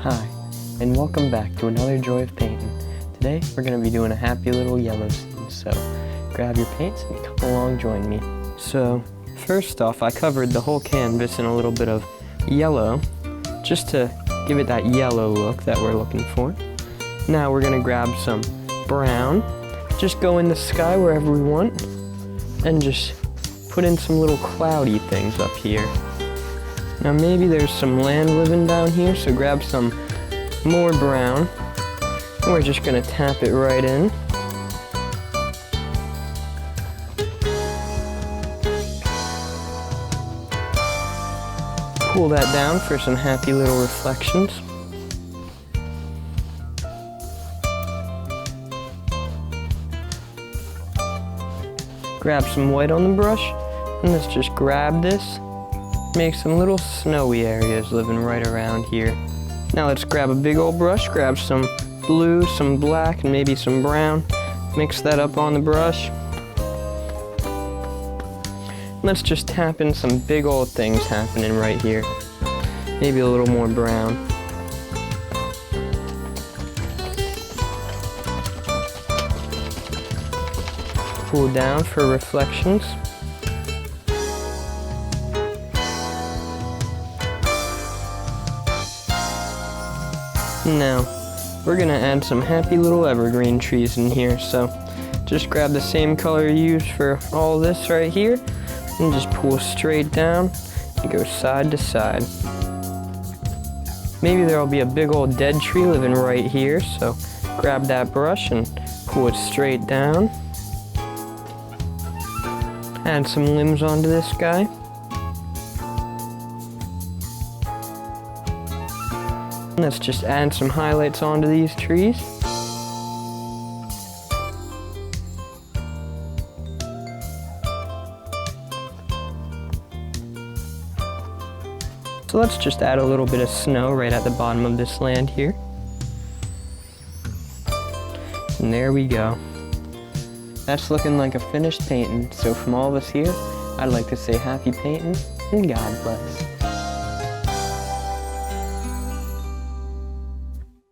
Hi, and welcome back to another Joy of Painting. Today we're going to be doing a happy little yellow scene, so grab your paints and come along join me. So first off, I covered the whole canvas in a little bit of yellow, just to give it that yellow look that we're looking for. Now we're going to grab some brown, just go in the sky wherever we want, and just put in some little cloudy things up here. Now maybe there's some land living down here, so grab some more brown. And we're just gonna tap it right in. Pull that down for some happy little reflections. Grab some white on the brush, and let's just grab this. Make some little snowy areas living right around here. Now let's grab a big old brush, grab some blue, some black, and maybe some brown. Mix that up on the brush. Let's just tap in some big old things happening right here. Maybe a little more brown. Pull down for reflections. Now, we're gonna add some happy little evergreen trees in here, so just grab the same color you used for all this right here, and just pull straight down and go side to side. Maybe there'll be a big old dead tree living right here, so grab that brush and pull it straight down. Add some limbs onto this guy. Let's just add some highlights onto these trees. So let's just add a little bit of snow right at the bottom of this land here. And there we go. That's looking like a finished painting. So from all of us here, I'd like to say happy painting and God bless.